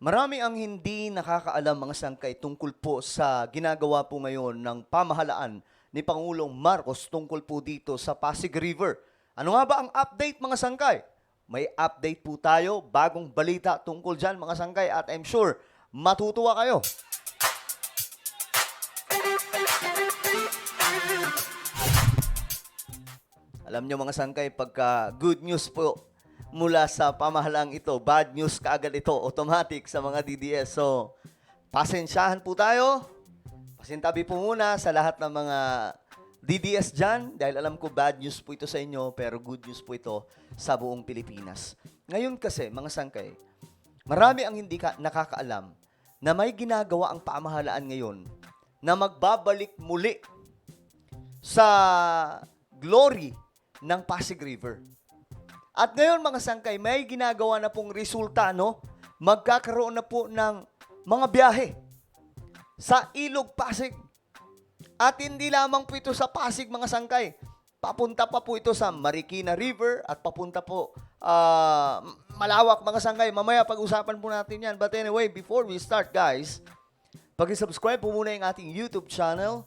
Marami ang hindi nakakaalam mga sangkay tungkol po sa ginagawa po ngayon ng pamahalaan ni Pangulong Marcos tungkol po dito sa Pasig River. Ano nga ba ang update mga sangkay? May update po tayo, bagong balita tungkol dyan mga sangkay at I'm sure matutuwa kayo. Alam nyo mga sangkay, pagka good news po mula sa pamahalaang ito, bad news kaagad ito, automatic sa mga DDS. So, pasensyahan po tayo. Pasintabi po muna sa lahat ng mga DDS dyan, dahil alam ko bad news po ito sa inyo, pero good news po ito sa buong Pilipinas. Ngayon kasi, mga sangkay, marami ang hindi nakakaalam na may ginagawa ang pamahalaan ngayon na magbabalik muli sa glory ng Pasig River. At ngayon mga sangkay, may ginagawa na pong resulta, no? Magkakaroon na po ng mga biyahe sa Ilog Pasig. At hindi lamang po ito sa Pasig mga sangkay. Papunta pa po ito sa Marikina River at papunta po malawak mga sangkay. Mamaya pag-usapan po natin yan. But anyway, before we start guys, pag-subscribe po muna yung ating YouTube channel.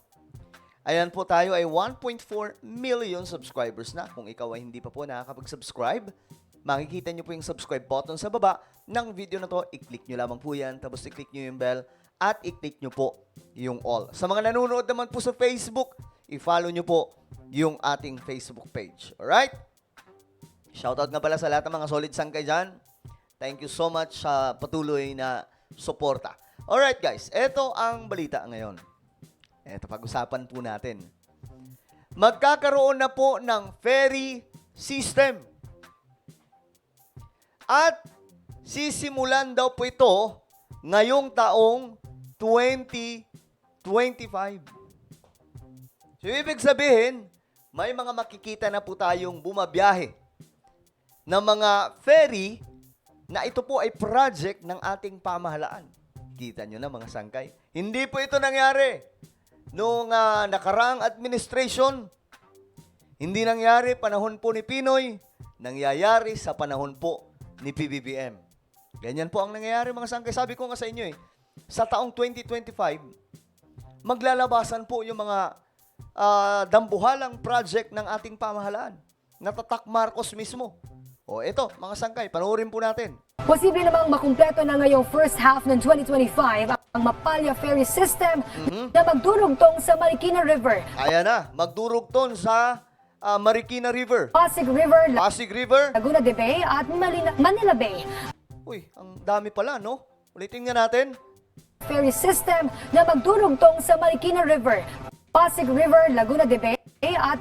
Ayan po tayo ay 1.4 million subscribers na. Kung ikaw ay hindi pa po nakakapag-subscribe, makikita nyo po yung subscribe button sa baba ng video na to. I-click nyo lamang po yan. Tapos i-click nyo yung bell at i-click nyo po yung all. Sa mga nanonood naman po sa Facebook, i-follow nyo po yung ating Facebook page. Alright? Shoutout nga pala sa lahat ng mga solid sangkay dyan. Thank you so much sa patuloy na suporta. Alright guys, ito ang balita ngayon. Ito, pag-usapan po natin. Magkakaroon na po ng ferry system. At sisimulan daw po ito ngayong taong 2025. So, ibig sabihin, may mga makikita na po tayong bumabiyahe ng mga ferry na ito po ay project ng ating pamahalaan. Kita nyo na mga sangkay. Hindi po ito nangyari noong nakaraang administration. Hindi nangyari panahon po ni Pinoy, nangyayari sa panahon po ni PBBM. Ganyan po ang nangyayari mga sangkay. Sabi ko nga sa inyo sa taong 2025, maglalabasan po yung mga dambuhalang project ng ating pamahalaan. Natatak Marcos mismo. O ito, mga sangkay, panoorin po natin. Posible namang makumpleto na ngayong first half ng 2025 ang Mapalya Ferry System na magdurugtong sa Marikina River, Ayan na, magdurugton sa Marikina River, Pasig River, Pasig River. Laguna de Bay at Manila Bay. Uy, ang dami pala, no? Ulitin nga natin. Ferry System na magdurugtong sa Marikina River, Pasig River, Laguna de Bay at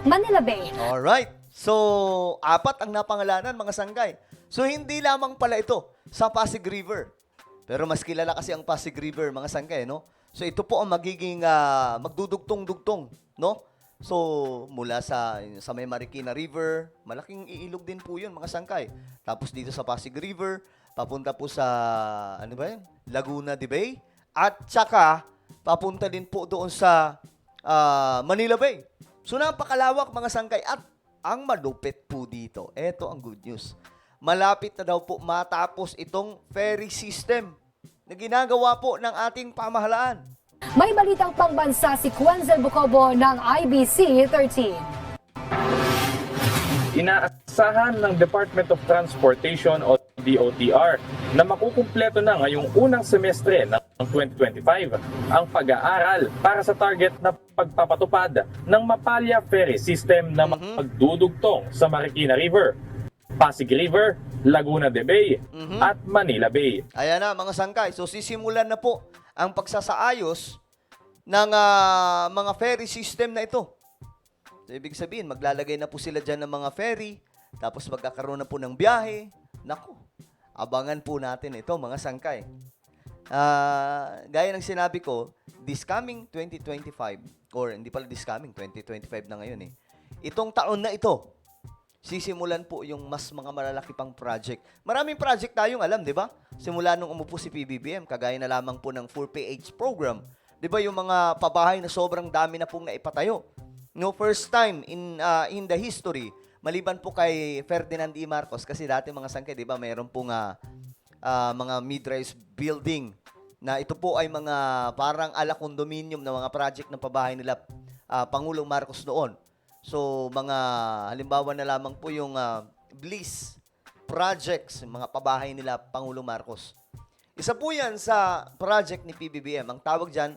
Manila Bay. Alright. So, apat ang napangalanan, mga sangkay. So, hindi lamang pala ito sa Pasig River. Pero mas kilala kasi ang Pasig River, mga sangkay, no? So, ito po ang magiging magdudugtong-dugtong, no? So, mula sa may Marikina River, malaking iilog din po yun, mga sangkay. Tapos dito sa Pasig River, papunta po sa, ano ba yun? Laguna de Bay. At saka, papunta din po doon sa Manila Bay. So, napakalawak, mga sangkay. At ang malupit po dito, eto ang good news. Malapit na daw po matapos itong ferry system na ginagawa po ng ating pamahalaan. May balitang pambansa si Quenzel Bucobo ng IBC 13. Inaasahan ng Department of Transportation o DOTR na makukumpleto na ngayong unang semestre ng 2025 ang pag-aaral para sa target na pagpapatupad ng Mapalya Ferry System na magdudugtong sa Marikina River, Pasig River, Laguna de Bay at Manila Bay. Ayan na mga sangkay. So sisimulan na po ang pagsasaayos ng mga ferry system na ito. So, ibig sabihin, maglalagay na po sila dyan ng mga ferry, tapos magkakaroon na po ng biyahe. Naku, abangan po natin ito, mga sangkay. Gaya ng sinabi ko, this coming 2025, or hindi pala this coming, 2025 na ngayon itong taon na ito, sisimulan po yung mas mga malalaki pang project. Maraming project tayong alam, di ba? Simula nung umupo si PBBM, kagaya na lamang po ng 4PH program. Di ba yung mga pabahay na sobrang dami na pong naipatayo? No, first time in the history, maliban po kay Ferdinand E. Marcos, kasi dati mga sangkay, di ba, mayroon pong mga mid-rise building na ito po ay mga parang ala condominium na mga project ng pabahay nila Pangulong Marcos noon. So mga halimbawa na lamang po yung Bliss projects, mga pabahay nila Pangulong Marcos. Isa po yan sa project ni PBBM. Ang tawag dyan,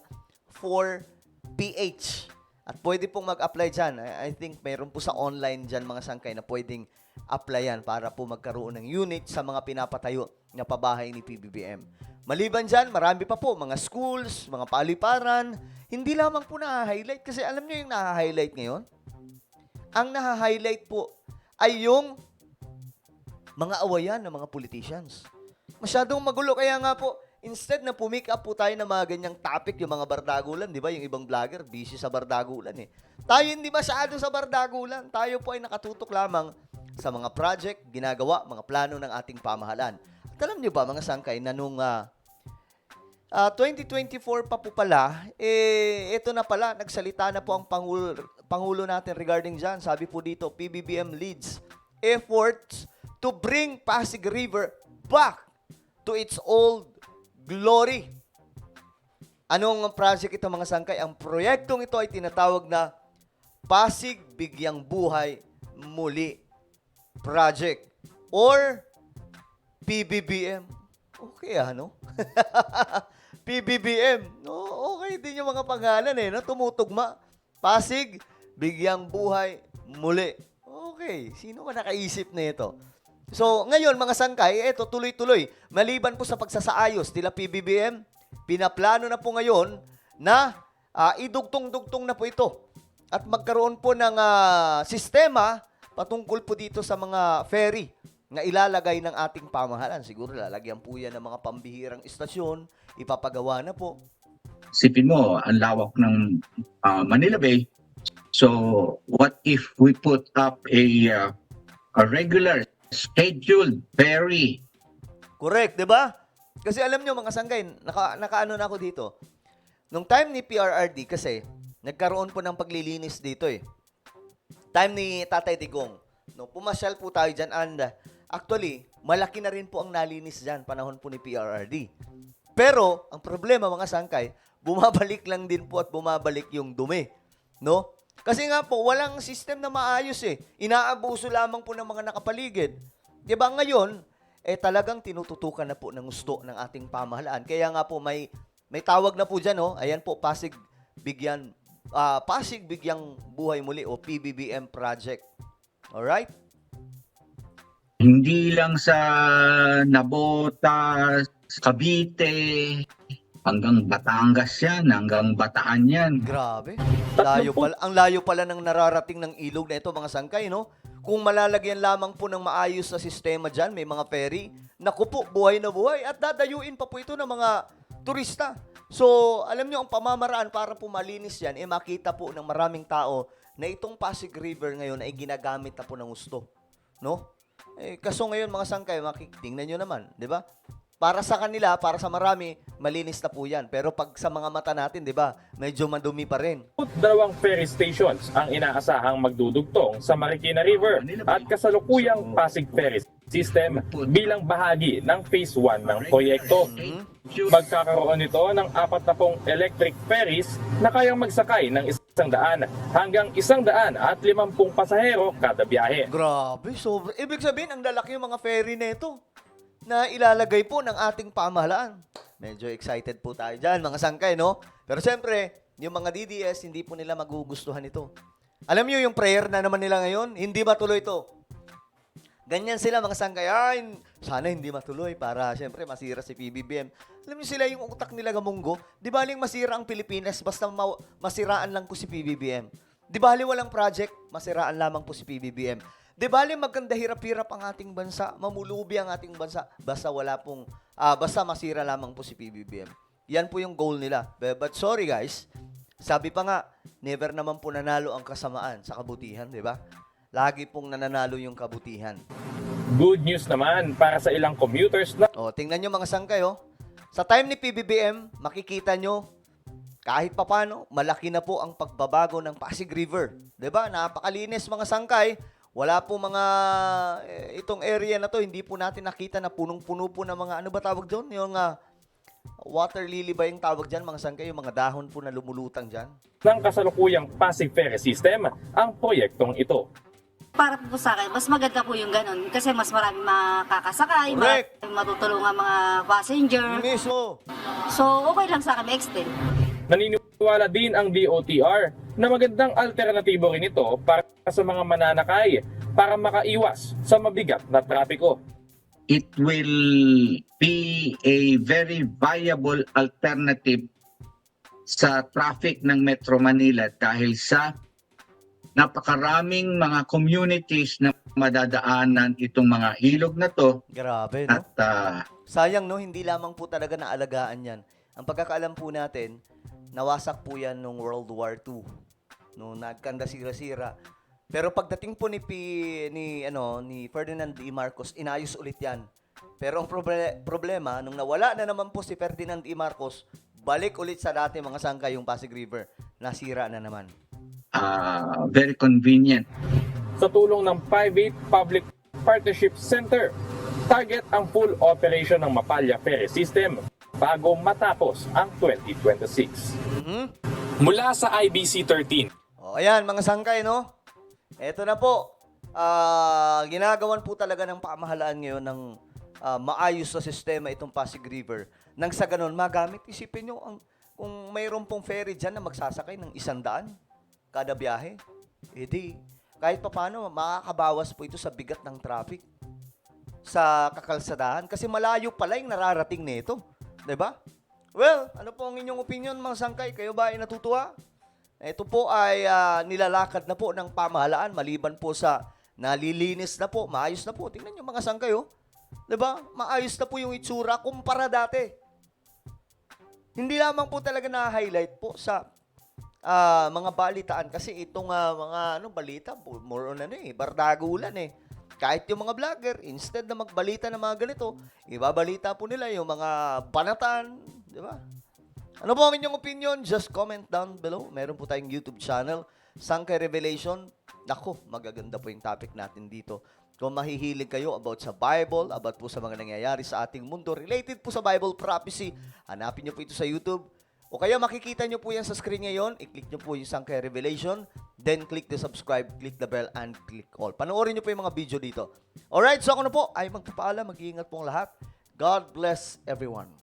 4PH. At pwede pong mag-apply dyan. I think mayroon po sa online dyan mga sangkay na pwedeng applyan para po magkaroon ng unit sa mga pinapatayo na pabahay ni PBBM. Maliban dyan, marami pa po, mga schools, mga paliparan. Hindi lamang po na-highlight kasi alam nyo yung na-highlight ngayon? Ang na-highlight po ay yung mga awayan ng mga politicians. Masyadong magulo. Kaya nga po, instead na pumick up po tayo ng mga ganyang topic, yung mga bardagulan, di ba? Yung ibang vlogger, busy sa bardagulan eh. Tayo hindi masyado sa bardagulan. Tayo po ay nakatutok lamang sa mga project, ginagawa, mga plano ng ating pamahalaan. At alam nyo ba, mga sangkay, na nung 2024 pa po pala, ito na pala, nagsalita na po ang Pangulo natin regarding dyan. Sabi po dito, PBBM leads efforts to bring Pasig River back to its old glory. Anong project ito mga sangkay? Ang proyektong ito ay tinatawag na Pasig Bigyang Buhay Muli Project or PBBM. Okay ano? PBBM. No, okay din yung mga pangalan eh. No? Tumutugma. Pasig Bigyang Buhay Muli. Okay. Sino ba nakaisip na ito? So, ngayon, mga sangkay, eto, tuloy-tuloy. Maliban po sa pagsasaayos nila PBBM, pinaplano na po ngayon na idugtong-dugtong na po ito. At magkaroon po ng sistema patungkol po dito sa mga ferry na ilalagay ng ating pamahalaan. Siguro lalagyan po yan ng mga pambihirang istasyon, ipapagawa na po. Sipin mo, ang lawak ng Manila Bay. So, what if we put up a regular scheduled ferry? Correct, di ba? Kasi alam nyo mga sanggay, nakaano na ako dito. Nung time ni PRRD kasi, nagkaroon po ng paglilinis dito eh. Time ni Tatay Digong. No, pumasyal po tayo dyan and actually, malaki na rin po ang nalinis dyan panahon po ni PRRD. Pero, ang problema mga sangkay, bumabalik lang din po at bumabalik yung dumi. No? Kasi nga po, walang system na maayos eh. Inaabuso lamang po ng mga nakapaligid. Diba ngayon, talagang tinututukan na po ng gusto ng ating pamahalaan. Kaya nga po, may tawag na po dyan, oh. Ayan po, Pasig Bigyang Buhay Muli o PBBM Project. Alright? Hindi lang sa Nabota, Cavite, hanggang Batangas yan, hanggang Bataan yan. Grabe. Ang layo pala ng nararating ng ilog na ito, mga sangkay, no? Kung malalagyan lamang po ng maayos na sistema dyan, may mga ferry, naku po, buhay na buhay. At dadayuin pa po ito ng mga turista. So, alam nyo, ang pamamaraan para po malinis yan, makita po ng maraming tao na itong Pasig River ngayon ay ginagamit na po ng gusto. No? Kaso ngayon, mga sangkay, tingnan nyo naman, di ba? Para sa kanila, para sa marami, malinis na po yan. Pero pag sa mga mata natin, di ba, medyo madumi pa rin. Dalawang ferry stations ang inaasahang magdudugtong sa Marikina River at kasalukuyang Pasig Ferry System bilang bahagi ng Phase 1 ng proyekto. Magkakaroon nito ng 40 electric ferries na kayang magsakay ng 100 hanggang 150 pasahero kada biyahe. Grabe, ibig sabihin, ang lalaki yung mga ferry na ito na ilalagay po ng ating pamahalaan. Medyo excited po tayo dyan, mga sangkay, no? Pero siyempre, yung mga DDS, hindi po nila magugustuhan ito. Alam niyo yung prayer na naman nila ngayon, hindi matuloy ito. Ganyan sila, mga sangkay, sana hindi matuloy para siyempre masira si PBBM. Alam niyo sila yung utak nila gamunggo, di baling masira ang Pilipinas basta masiraan lang po si PBBM. Di bali walang project, masiraan lamang po si PBBM. Di bali maganda hirap-hirap ang ating bansa, mamulubi ang ating bansa, basta basta masira lamang po si PBBM. Yan po yung goal nila. But sorry guys, sabi pa nga, never naman po nanalo ang kasamaan sa kabutihan, di ba? Lagi pong nananalo yung kabutihan. Good news naman para sa ilang commuters na Tingnan nyo mga sangkay, Sa time ni PBBM, makikita nyo, kahit papano, malaki na po ang pagbabago ng Pasig River. Diba? Napakalinis mga sangkay. Wala po mga, itong area na to, hindi po natin nakita na punong-puno po ng mga, ano ba tawag doon? Yung water lily ba yung tawag dyan, mga sangkay? Yung mga dahon po na lumulutang dyan? Ng kasalukuyang Pasig Ferry System ang proyektong ito. Para po sa akin, mas maganda po yung ganun kasi mas maraming makakasakay, Correct. maraming matutulungan mga passenger. Mismo. So, okay lang sa akin extend. Naniniwala din ang DOTR na magandang alternatibo rin ito para sa mga mananakay para makaiwas sa mabigat na trapiko. It will be a very viable alternative sa traffic ng Metro Manila dahil sa napakaraming mga communities na madadaanan itong mga ilog na to Grabe, no? at Sayang, no? Hindi lamang po talaga naalagaan yan. Ang pagkakaalam po natin, nawasak po yan nung World War II. No, nagkanda sira-sira. Pero pagdating po ni Ferdinand E. Marcos, inayos ulit yan. Pero ang problema, nung nawala na naman po si Ferdinand E. Marcos, balik ulit sa dati mga sangkay yung Pasig River. Nasira na naman. very convenient. Sa tulong ng Private Public Partnership Center, target ang full operation ng Mapalya Ferry System bago matapos ang 2026. Mula sa IBC 13. O, ayan, mga sangkay, no? Eto na po. Ginagawan po talaga ng pamahalaan ngayon ng maayos na sistema itong Pasig River. Nang sa ganun, magamit, isipin nyo, kung mayroon pong ferry dyan na magsasakay ng 100 kada biyahe, edi, kahit paano, makakabawas po ito sa bigat ng traffic sa kakalsadahan. Kasi malayo pala yung nararating nito. 'Di ba? Well, ano po ang inyong opinion, mga sangkay? Kayo ba ay natutuwa? Ito po ay nilalakad na po ng pamahalaan maliban po sa nalilinis na po, maayos na po. Tingnan niyo mga sangkay, oh. 'Di ba? Maayos na po yung itsura kumpara dati. Hindi lamang po talaga na-highlight po sa mga balitaan kasi itong mga balita, more on bardagulan eh. Kahit yung mga vlogger, instead na magbalita ng mga ganito, ibabalita po nila yung mga banatan, di ba? Ano po ang inyong opinion? Just comment down below. Meron po tayong YouTube channel, Sangkay Revelation. Nako, magaganda po yung topic natin dito. Kung mahihilig kayo about sa Bible, about po sa mga nangyayari sa ating mundo, related po sa Bible prophecy, hanapin nyo po ito sa YouTube. O kaya makikita nyo po yan sa screen ngayon, i-click nyo po yung Sangkay Revelation, then click the subscribe, click the bell, and click all. Panoorin nyo po yung mga video dito. Alright, so ako na po ay magpapaalam, mag-iingat po ang lahat. God bless everyone.